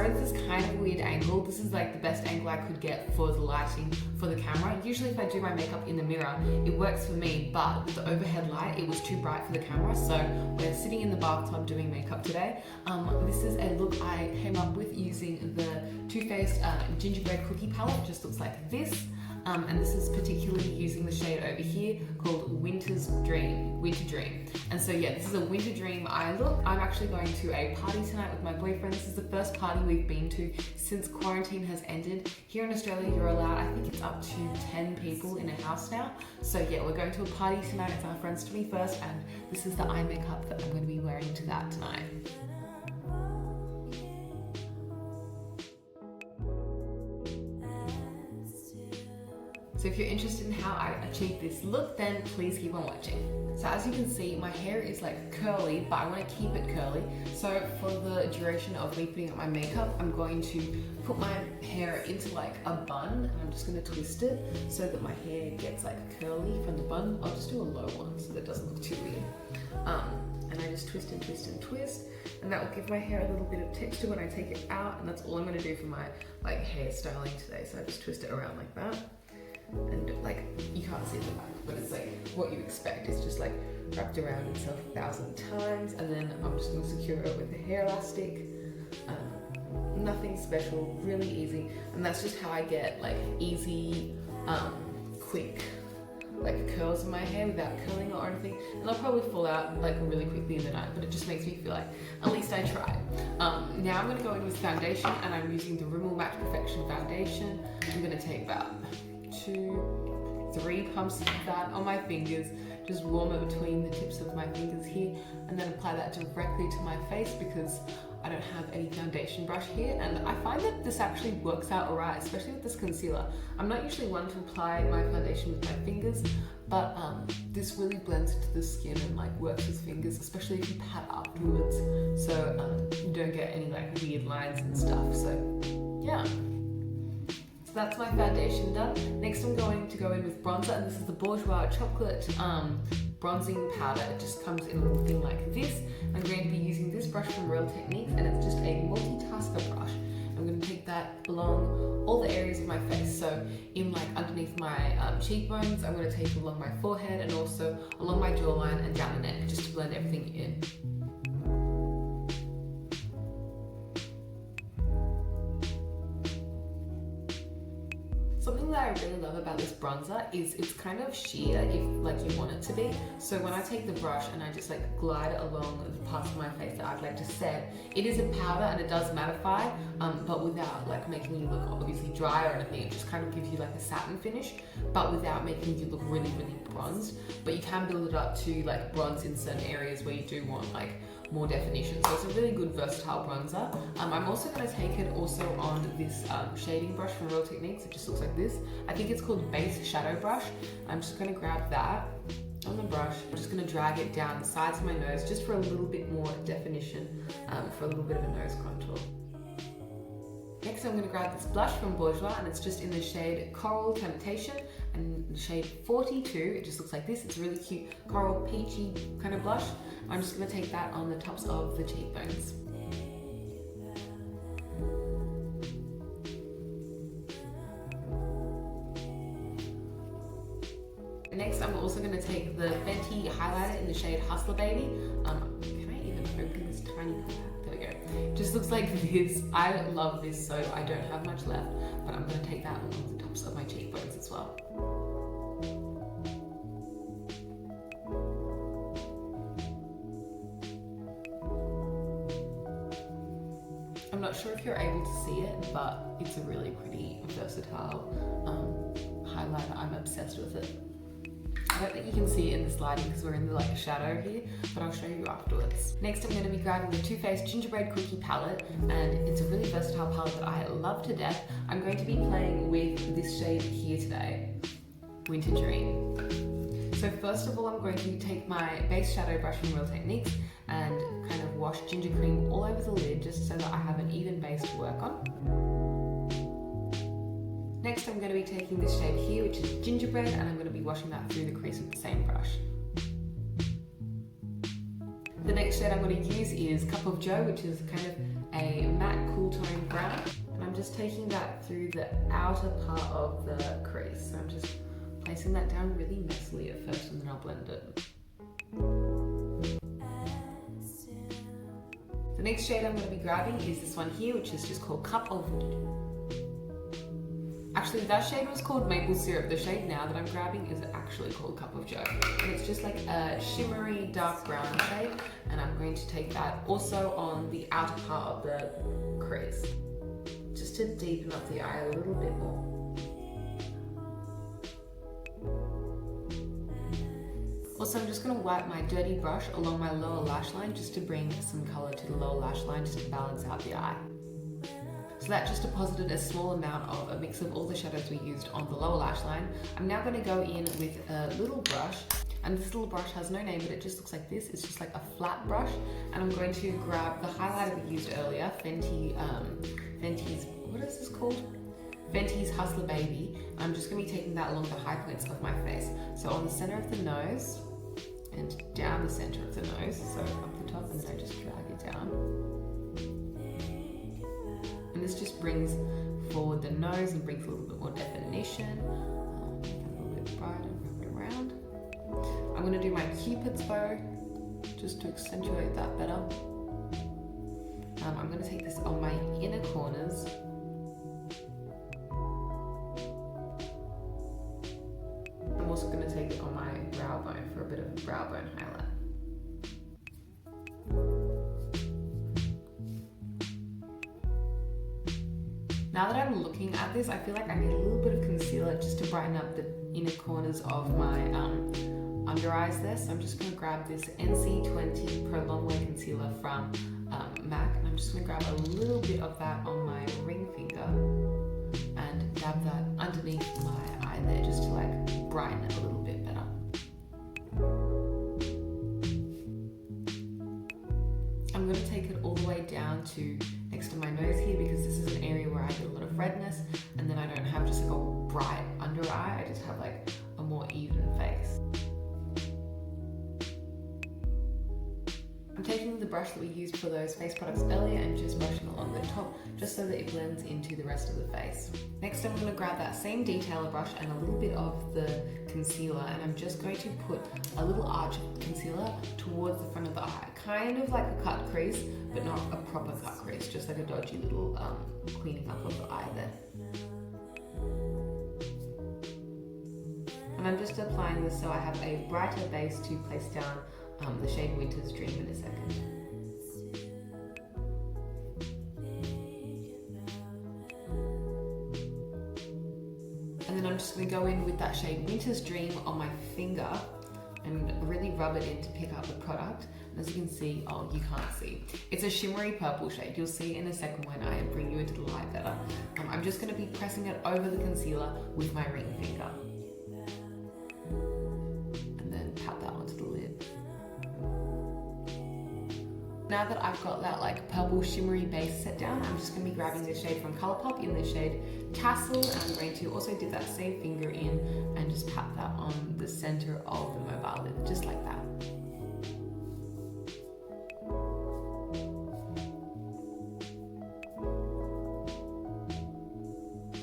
sorry this is kind of a weird angle. This is like the best angle I could get for the lighting for the camera. Usually if I do my makeup in the mirror, it works for me, but with the overhead light, it was too bright for the camera. So we're sitting in the bathtub doing makeup today. This is a look I came up with using the Too Faced Gingerbread Cookie palette. It just looks like this. And this is particularly using the shade over here called Winter Dream. And so yeah, this is a Winter Dream eye look. I'm actually going to a party tonight with my boyfriend. This is the first party we've been to since quarantine has ended. Here in Australia, you're allowed, I think it's up to 10 people in a house now. So yeah, we're going to a party tonight. It's our friend's 21st, and this is the eye makeup that I'm going to be wearing to that tonight. So if you're interested in how I achieved this look, then please keep on watching. So as you can see, my hair is like curly, but I want to keep it curly. So for the duration of me putting up my makeup, I'm going to put my hair into like a bun, and I'm just going to twist it so that my hair gets like curly from the bun. I'll just do a low one so that it doesn't look too weird. And I just twist and twist and twist, and that will give my hair a little bit of texture when I take it out, and that's all I'm going to do for my like hair styling today. So I just twist it around like that. And like, you can't see the back, but it's like what you expect. It's just like wrapped around itself 1,000 times, and then I'm just going to secure it with a hair elastic. Nothing special, really easy, and that's just how I get like easy, quick like curls in my hair without curling or anything. And they'll probably fall out like really quickly in the night, but it just makes me feel like at least I tried. Now I'm going to go in with foundation, and I'm using the Rimmel Match Perfection foundation. I'm going to take about 2-3 pumps of that on my fingers, just warm it between the tips of my fingers here, and then apply that directly to my face because I don't have any foundation brush here. And I find that this actually works out alright, especially with this concealer. I'm not usually one to apply my foundation with my fingers, but this really blends into the skin and like works with fingers, especially if you pat afterwards, so you don't get any like weird lines and stuff. So yeah. So that's my foundation done. Next I'm going to go in with bronzer, and this is the Bourjois Chocolate bronzing powder. It just comes in a little thing like this. I'm going to be using this brush from Real Techniques, and it's just a multitasker brush. I'm going to take that along all the areas of my face. So in like underneath my cheekbones, I'm going to take it along my forehead and also along my jawline and down the neck, just to blend everything in. Something that I really love about this bronzer is it's kind of sheer if like you want it to be. So when I take the brush and I just like glide it along the parts of my face that I'd like to set, it is a powder and it does mattify, but without like making you look obviously dry or anything. It just kind of gives you like a satin finish, but without making you look really, really bronzed. But you can build it up to like bronze in certain areas where you do want like more definition. So it's a really good versatile bronzer. I'm also going to take it also on this shading brush from Real Techniques. It just looks like this. I think it's called Base Shadow Brush. I'm just going to grab that on the brush. I'm just going to drag it down the sides of my nose just for a little bit more definition, for a little bit of a nose contour. Next I'm going to grab this blush from Bourjois, and it's just in the shade Coral Temptation and the shade 42. It just looks like this. It's a really cute coral peachy kind of blush. I'm just going to take that on the tops of the cheekbones. Next I'm also going to take the Fenty highlighter in the shade Hustler Baby. Can I even open this tiny compact? There we go. Just looks like this. I love this, so I don't have much left, but I'm going to take that along the tops of my cheekbones as well. I'm not sure if you're able to see it, but it's a really pretty versatile highlighter. I'm obsessed with it. I don't think you can see it in this lighting because we're in the like shadow here, but I'll show you afterwards. Next I'm going to be grabbing the Too Faced Gingerbread Cookie palette, and it's a really versatile palette that I love to death. I'm going to be playing with this shade here today, Winter Dream. So first of all, I'm going to take my base shadow brush from Real Techniques and kind of wash ginger cream all over the lid just so that I have an even base to work on. Next I'm going to be taking this shade here, which is Gingerbread, and I'm going to be washing that through the crease with the same brush. The next shade I'm going to use is Cup of Joe, which is kind of a matte cool tone brown. taking that through the outer part of the crease. So I'm just placing that down really messily at first and then I'll blend it. The next shade I'm going to be grabbing is this one here, which is just called Cup of... Actually, that shade was called Maple Syrup. The shade now that I'm grabbing is actually called Cup of Joe. And it's just like a shimmery dark brown shade. And I'm going to take that also on the outer part of the crease, just to deepen up the eye a little bit more. Also, I'm just going to wipe my dirty brush along my lower lash line just to bring some colour to the lower lash line, just to balance out the eye. So that just deposited a small amount of a mix of all the shadows we used on the lower lash line. I'm now going to go in with a little brush, and this little brush has no name, but it just looks like this. It's just like a flat brush, and I'm going to grab the highlighter we used earlier, Fenty's, what is this called? Fenty's Hustler Baby. I'm just going to be taking that along the high points of my face. So on the center of the nose, and down the center of the nose, so up the top, and then I just drag it down. And this just brings forward the nose and brings a little bit more definition. Make it a little bit brighter and wrap it around. I'm going to do my Cupid's bow just to accentuate that better. I'm going to take this on my inner corners. I'm also going to take it on my brow bone for a bit of a brow bone highlight. Now that I'm looking at this, I feel like I need a little bit of concealer just to brighten up the inner corners of my under eyes there. So I'm just going to grab this NC20 Pro Longwear Concealer from MAC, and I'm just going to grab a little bit of that on my ring finger and dab that underneath my eye there just to like brighten it a little bit better. I'm going to take it all the way down to next to my nose here, because this is an area where I get a lot of redness, and then I don't have just like a bright under eye, I just have like a more even face. I'm taking the brush that we used for those face products earlier and just brushing along the top just so that it blends into the rest of the face. Next I'm going to grab that same detailer brush and a little bit of the concealer, and I'm just going to put a little arch of concealer towards the front of the eye, kind of like a cut crease, but not a proper cut crease, just like a dodgy little cleaning up of the eye there. And I'm just applying this so I have a brighter base to place down the shade Winter's Dream in a second. And then I'm just going to go in with that shade Winter's Dream on my finger and really rub it in to pick up the product. And as you can see, oh, you can't see. It's a shimmery purple shade. You'll see in a second when I bring you into the light better. I'm just going to be pressing it over the concealer with my ring finger. And then pat that onto the lid. Now that I've got that like purple shimmery base set down, I'm just going to be grabbing this shade from Colourpop in the shade Tassel, and I'm going to also dip that same finger in and just pat that on the center of the mobile lid, just like that.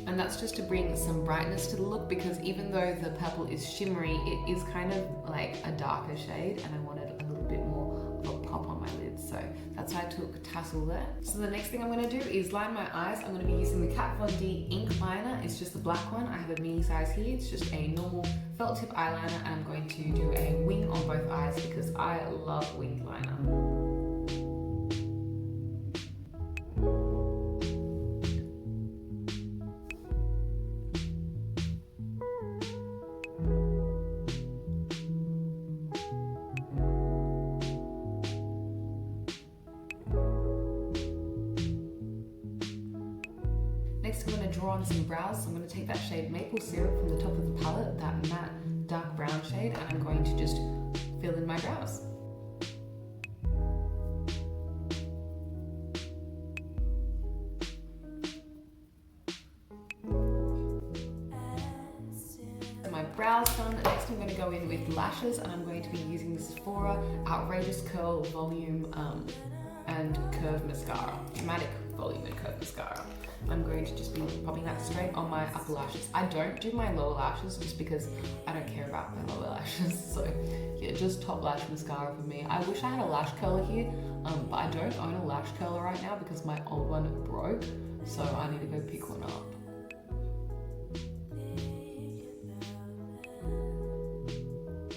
And that's just to bring some brightness to the look, because even though the purple is shimmery, it is kind of like a darker shade, and I wanted a little bit more of a pop on my lids, so that's why I took Tassel there. So the next thing I'm going to do is line my eyes. I'm going to be using the Kat Von D ink liner. It's just the black one. I have a mini size here. It's just a normal felt tip eyeliner, and I'm going to do a wing on both eyes because I love wing liner. Next I'm going to draw on some brows. So I'm going to take that shade Maple Syrup from the top of the palette, that matte dark brown shade, and I'm going to just fill in my brows. So my brows done. Next I'm going to go in with lashes, and I'm going to be using the Sephora Outrageous Curl Volume and Curve Mascara, Dramatic Volume and Curve Mascara. I'm going to just be popping that straight on my upper lashes. I don't do my lower lashes just because I don't care about my lower lashes. So yeah, just top lash mascara for me. I wish I had a lash curler here, but I don't own a lash curler right now because my old one broke. So I need to go pick one up.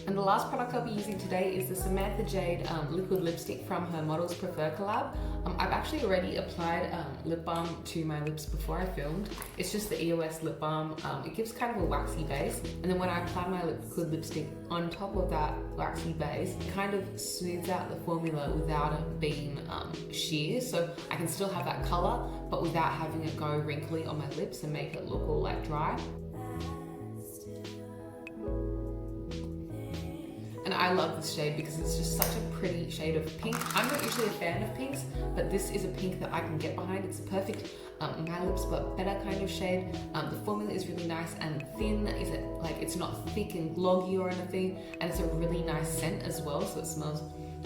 And the last product I'll be using today is the Samantha Jade liquid lipstick from her Models Prefer collab. I've actually already applied lip balm to my lips before I filmed. It's just the EOS lip balm. It gives kind of a waxy base, and then when I apply my liquid lipstick on top of that waxy base, it kind of smooths out the formula without it being sheer, so I can still have that colour but without having it go wrinkly on my lips and make it look all like dry. And I love this shade because it's just such a pretty shade of pink. I'm not usually a fan of pinks, but this is a pink that I can get behind. It's a perfect my lips but better kind of shade. The formula is really nice and thin. It's not thick and gloggy or anything, and it's a really nice scent as well, so it smells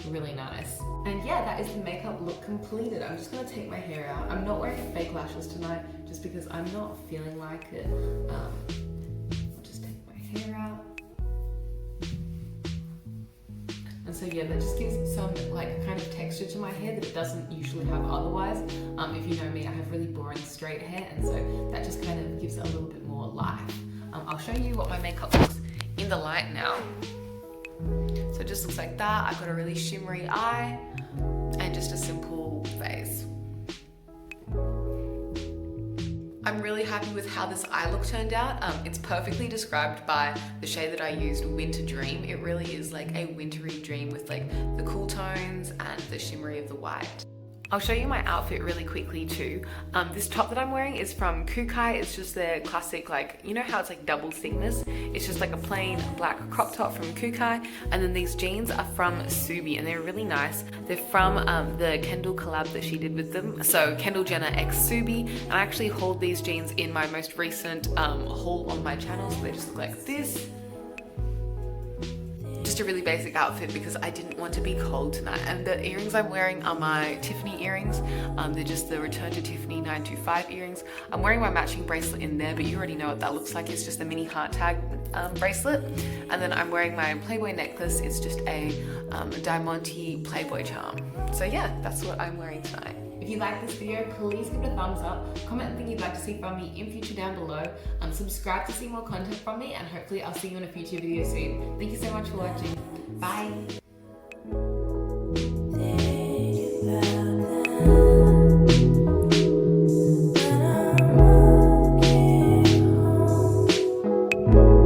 really nice. And yeah, that is the makeup look completed. I'm just gonna take my hair out. I'm not wearing fake lashes tonight just because I'm not feeling like it. I'll just take my hair out. And so yeah, that just gives some kind of texture to my hair that it doesn't usually have otherwise. If you know me, I have really boring straight hair, and so that just kind of gives it a little bit more life. I'll show you what my makeup looks in the light now. So it just looks like that. I've got a really shimmery eye and just a simple face. I'm really happy with how this eye look turned out. It's perfectly described by the shade that I used, Winter Dream. It really is like a wintry dream with like the cool tones and the shimmery of the white. I'll show you my outfit really quickly too. This top that I'm wearing is from Kukai. It's just their classic, you know how it's like double thickness? It's just like a plain black crop top from Kukai. And then these jeans are from Subi and they're really nice. They're from the Kendall collab that she did with them. So Kendall Jenner x Subi. And I actually hauled these jeans in my most recent haul on my channel. So they just look like this. Just a really basic outfit because I didn't want to be cold tonight. And the earrings I'm wearing are my Tiffany earrings. They're just the Return to Tiffany 925 earrings. I'm wearing my matching bracelet in there, but you already know what that looks like. It's just a mini heart tag bracelet. And then I'm wearing my Playboy necklace. It's just a Diamante Playboy charm. So yeah, that's what I'm wearing tonight. If you like this video, please give it a thumbs up, comment anything you'd like to see from me in future down below, subscribe to see more content from me, and hopefully I'll see you in a future video soon. Thank you so much for watching. Bye!